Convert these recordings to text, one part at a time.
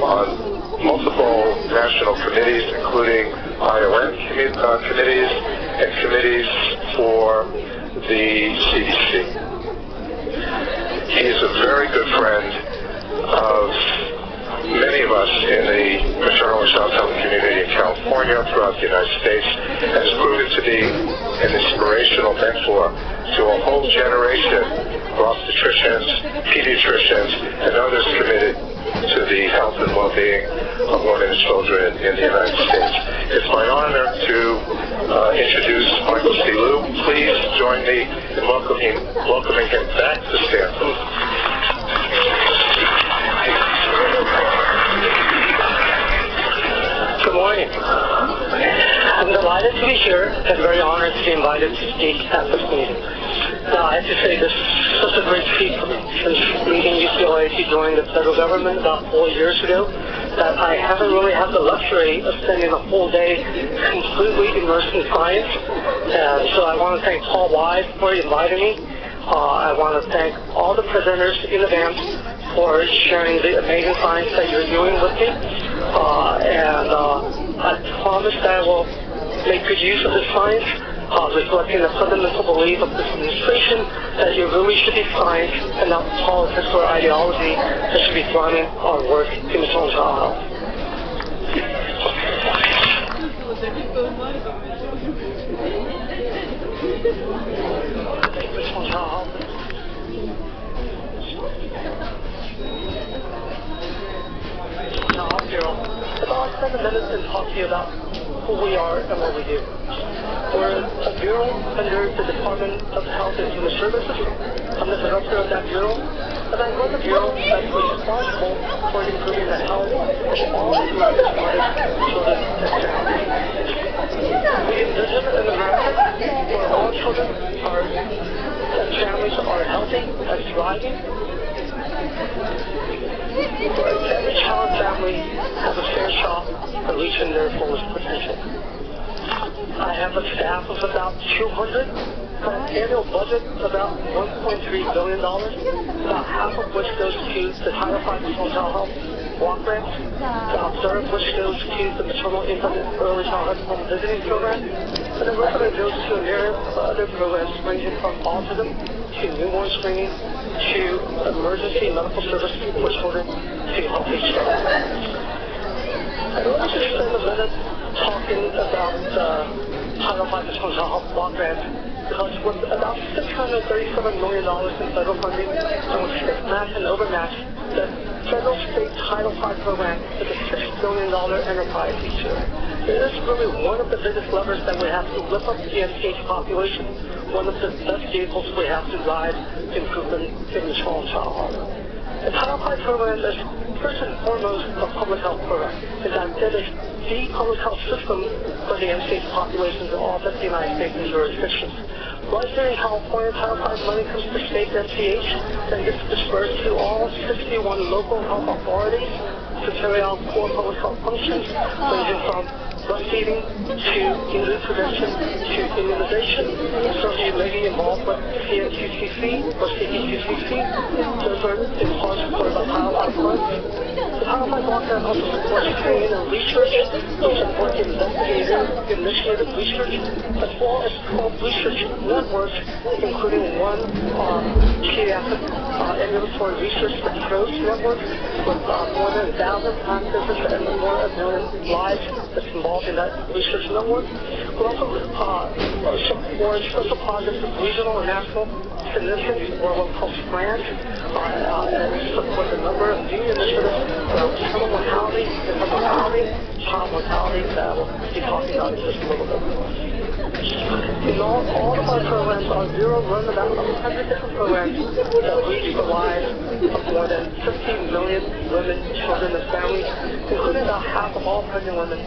on multiple national committees, including IOM committees and committees for the CDC. He is a very good friend of many of us in the maternal and child health community in California, throughout the United States, and has proven to be an inspirational mentor to a whole generation of obstetricians, pediatricians, and others committed to the health and well-being of women and children in the United States. It's my honor to introduce Michael C. Liu. Please join me in welcoming him back to Stanford. Good morning. I'm delighted to be here and very honored to be invited to speak at this meeting. Now, I have to say this is such a great feat for me. Since leaving UCLA to join the federal government about 4 years ago, that I haven't really had the luxury of spending a whole day completely immersed in science. And so I want to thank Paul Wise for inviting me. I want to thank all the presenters in advance for sharing the amazing science that you're doing with me. I promise that I will make good use of this science, reflecting the fundamental belief of this administration that it really should be science and not politics or ideology that should be running our work in maternal child health. I'll spend a minute and talk to you about who we are and what we do. We're a bureau under the Department of Health and Human Services. I'm the director of that bureau, and I run the bureau that's responsible for improving the health of all the American mothers, children, and families. We envision an America where all children and families are healthy and thriving, where every child and family has a fair shot at reaching their fullest potential. I have a staff of about 200, an annual budget of about $1.3 billion, about half of which goes to the Title V maternal child health block grants, about a third of which goes to the Maternal Infant Early Childhood Home Visiting Program, and the rest of it goes to a myriad of other programs ranging from autism to newborn screening to emergency medical services for children to healthy children. I'd like to spend a minute talking about Title V maternal child health block grants, because with about $637 million in federal funding and with match and overmatch, the federal state Title V program is a $6 billion enterprise each year. It is really one of the biggest levers that we have to lift up the NCH population, one of the best vehicles we have to drive improvement in maternal child health. The Title V program is first and foremost a public health program. It is the public health system for the NCH populations in all 50 United States and jurisdictions. Right here in California, Title V money comes to state NCH and gets dispersed to all 61 local health authorities to carry out core public health functions, ranging from breastfeeding to injury prevention to immunization. So you may be involved with CNQCC or CEQCC. Those are in part supported by Title V funds. The Title V block grant also supports training and research. We support investigator-initiated research, as well as 12 research networks, including one pediatric ambulatory research approach network with more than 1,000 practices and more than 1 million lives that's involved in that research network. We also support special projects of regional and national significance, or what we call SPRANs, and support a number of new initiatives around maternal mortality, infant mortality, child mortality that we'll be talking about in just a little bit. In all of our programs, our bureau runs about 100 different programs that reach the lives of more than 15 million women, children, and families, including about half of all pregnant women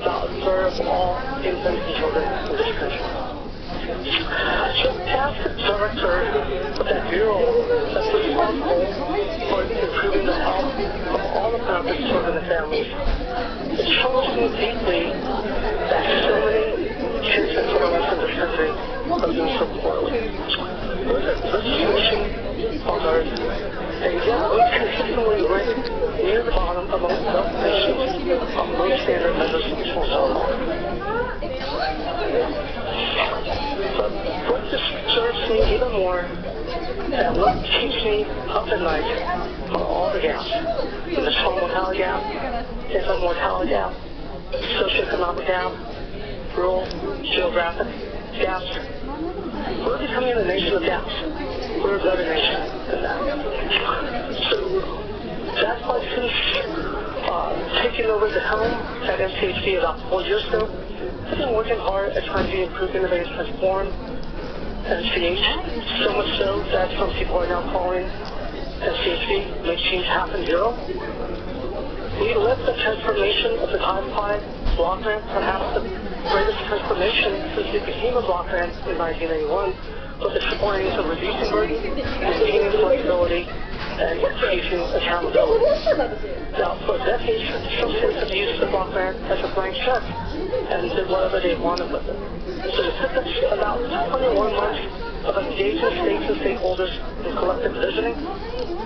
that serve all infants and children in this country. So as the director of that bureau that's responsible for improving the health of all American children and families, it shows me deeply that so many kids and families in this country are doing so poorly. There's a situation on Earth. And yet we consistently rank near the bottom among developed nations on most standard measures of small cell health. But what disturbs me even more and what keeps me up at night are all the gaps. The maternal mortality gap, infant mortality gap, socioeconomic gap, rural, geographic gaps. We're becoming a nation of gaps. We're a better nation than that. So that's why since taking over the helm at MCHD about 4 years ago, I've been working hard at trying to improve, innovate, and transform MCH, so much so that some people are now calling MCHD Make Change Happen Zero. We led the transformation of the Tide block grant, perhaps the greatest transformation since it became a block grant in 1981, with the triple aims of reducing burden, gaining flexibility, and increasing accountability. Now, for decades, some states have used the block grant as a blank check and did whatever they wanted with it. So it took us about 21 months of engaging states and stakeholders in collective visiting.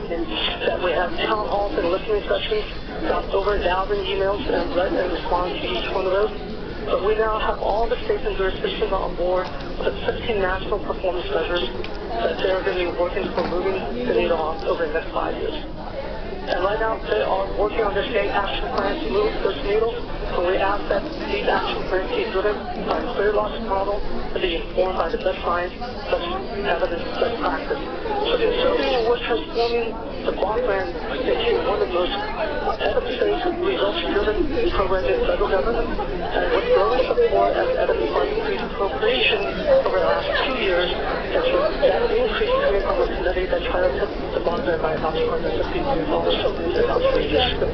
That we have town halls and listening sessions, got over 1,000 emails and read and responded to each one of those. But we now have all the states and jurisdictions on board with 15 national performance measures that they are going to be working for moving the needle on over the next 5 years. And right now, they are working on their state action plans to move those needles, and we ask that these action plans be driven by a clear logic model and be informed by the best science, best evidence, best practice. So in so doing, we're transforming the block grant into one of the most evidence-based, results-driven programs in the federal government, and with growing support as evidence by increased appropriation over the last 2 years, and so that increase coming from a committee that tried to put the block grant by about $250 million about 3 years ago.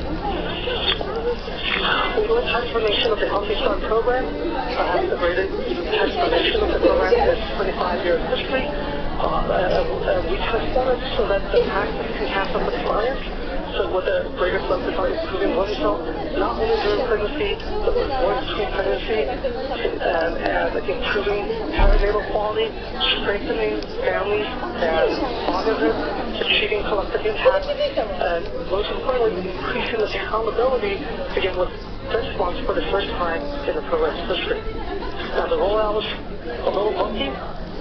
We do a transformation of the Healthy Start program, perhaps the greatest transformation of the program in its 25-year history. We transform it so that the practice can catch up with science, so with a greater focus on improving women's health, not only during pregnancy, but before and between pregnancy, and improving perinatal quality, strengthening families and fatherhood, achieving collective impact, and most importantly, increasing accountability to get with response for the first time in the program's history. Now, the rollout was a little bumpy,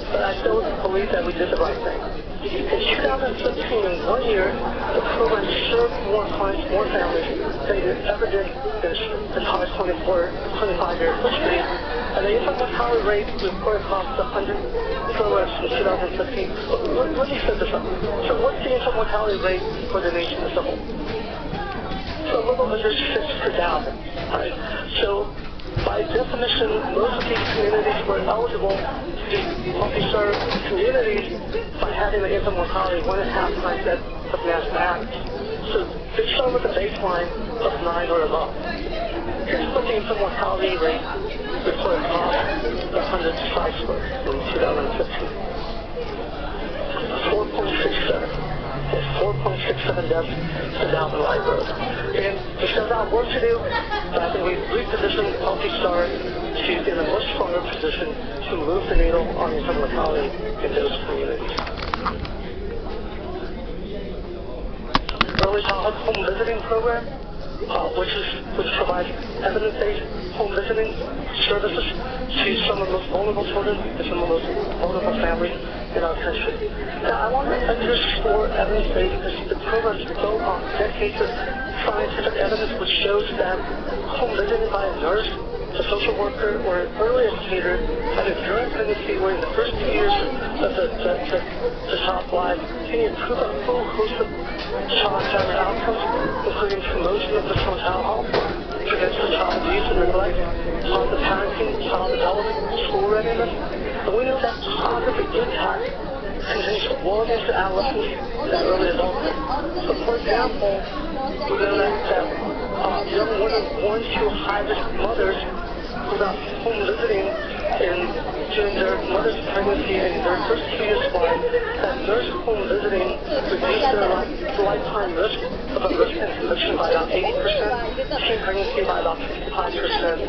but I still believe that we did the right thing. In 2015, in 1 year, the program served more clients, more families than it ever did in the past 25-year history. And the infant mortality rate reported across the 100 programs in 2015. Let me set this up. So what's the infant mortality rate for the nation as a whole? So a little under 6 per thousand. Right? So by definition, most of these communities were eligible to be Healthy Start communities by having the infant mortality 1.5 times that of national average. So they start with a baseline of 9 or above. Here's what the infant mortality rate reported across the 100 sites were in 2015. 4.67. 4.67 deaths to Dalvin Light Road. And we still got work to do, but I think we've repositioned Healthy Start to in a much stronger position to move the needle on infant mortality in those communities. Early childhood home visiting program, which provides evidence-based home visiting services to some of the most vulnerable children and some of the most vulnerable families in our country. Now, I want to underscore evidence-based because the program is built on decades of scientific evidence which shows that home visiting by a nurse, a social worker, or an early educator either during pregnancy or in the first 2 years of the child's life can improve a full host of child and family outcomes, including promotion of maternal child health, prevention of child abuse and neglect, child parenting, child development, school readiness. And we know that positive impact continues well into adolescence and early adulthood. So, for example, we know that young women born to high-risk mothers who got home visiting during their mother's pregnancy and their first 2 years of life, that nurse home visiting reduced their lifetime risk of a risk and conviction by about 80%, teen pregnancy by about 55%,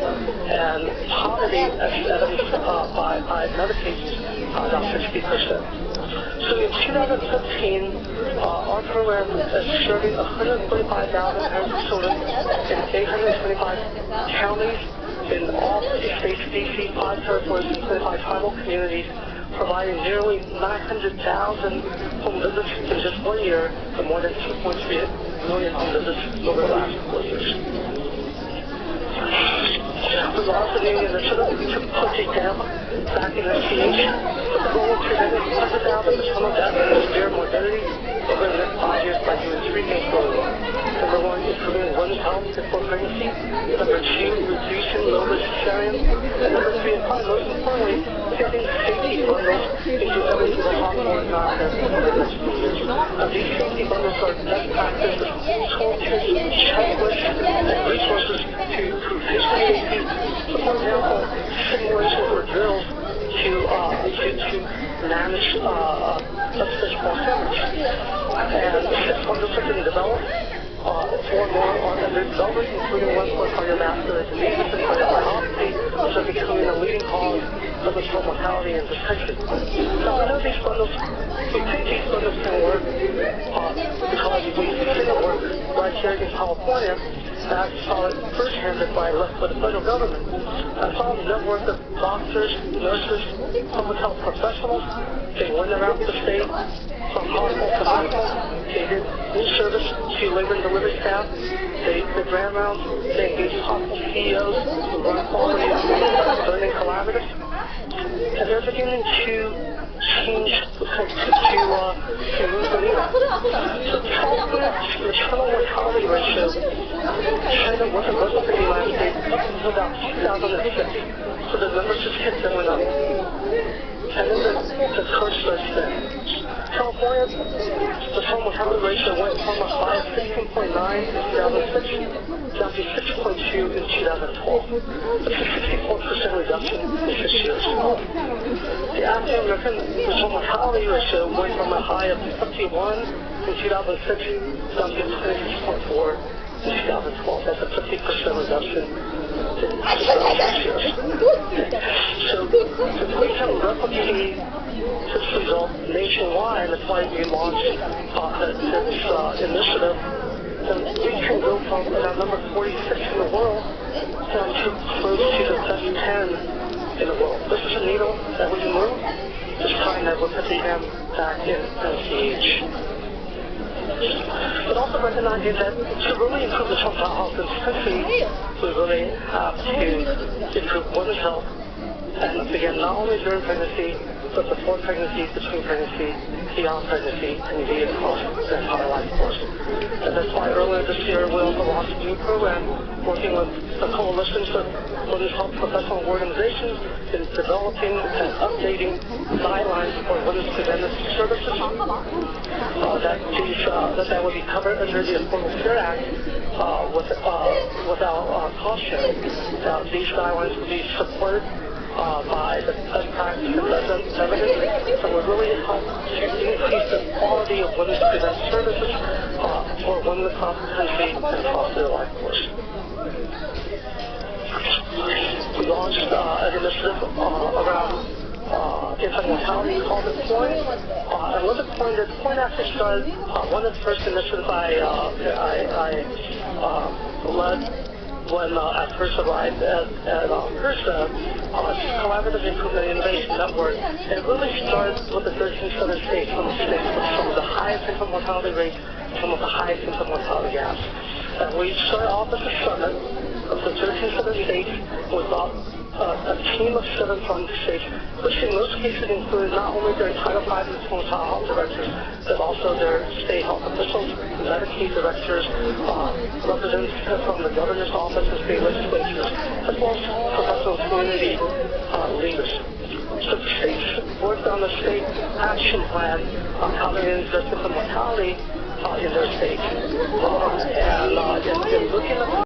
and poverty, as evidenced by medications, about 60%. So in 2015, our program is serving 145,000 parents and children in 825 counties in all 50 states, D.C., 5 territories, and 25 tribal communities, providing nearly 900,000 home visits in just 1 year and more than 2.3 million home visits over the last 4 years. We launched a new initiative to put a dam back in SCH with the goal of preventing 100,000 maternal deaths and severe morbidity over the next 5 years by doing 3 things really well. Number 1, improving women's health before pregnancy. Number 2, reducing low-risk cesarean. And number 3, and probably most importantly, getting safety bundles into every single hospital in America over the next few years. These safety bundles are best practices, toolkits, checklists, and resources to improve patient safety. So, for example, simulations or drills to manage such false damage. And 6 bundles have been developed. 4 more are under development, including one for cardiovascular disease and cardiomyopathy, which are becoming a leading cause of maternal mortality in this country. Now, we know these bundles, we think these bundles can work because we've seen it work right here in California. I saw it firsthand by the federal government. I saw a network of doctors, nurses, public health professionals. They went around the state from hospital to hospital. They did new service to labor and delivery staff. They ran around. They engaged hospital CEOs who run quality learning collaboratives. And they're beginning to change, to move the needle. So California's maternal mortality ratio kind of wasn't pretty last year up until about 2006. So the numbers just kept going up. And then the curve starts to California's maternal mortality ratio went from a high of 16.9 in 2006 down to 6.2 in 2012. That's a 64% reduction in 6 years. The African American maternal mortality ratio went from a high of 51 in 2006 down to 26.4 in 2012. That's a 50% reduction in 6 years. So if we can replicate this result nationwide, that's why we launched this initiative, then we can go from number 46 in the world down to close to the best 10 in the world. This is a needle that we can move. This time that we'll put the M back in SCH. But also recognizing that to really improve the child health in this country, we really have to improve women's health. And again, not only during pregnancy, but before pregnancy, between pregnancy, beyond pregnancy, and indeed across the entire life course. And that's why earlier this year we also launched a new program working with the coalitions of women's health professional organizations in developing and updating guidelines for women's preventive services. That would be covered under the Affordable Care Act without cost sharing. These guidelines will be supported by the best practice and evidence that would really help to increase the quality of women's preventive services for women across the country and across their life course. We launched an initiative around infant mortality called The Point. And with The Point, The Point actually started one of the first initiatives I led when I first arrived at HRSA, Collaborative Improvement Innovation Network. And it really started with the 13 southern states, some with some of the highest infant mortality rates, some of the highest infant mortality gaps. And we started off as a summit of the 13 southern states with a team of 7 from the states, which in most cases included not only their Title V and Child Health directors, but also their state health officials, Medicaid directors, representatives from the governor's office and state legislatures, as well as professional community leaders. So the states worked on the state action plan on how to address infant mortality in their states. And looking at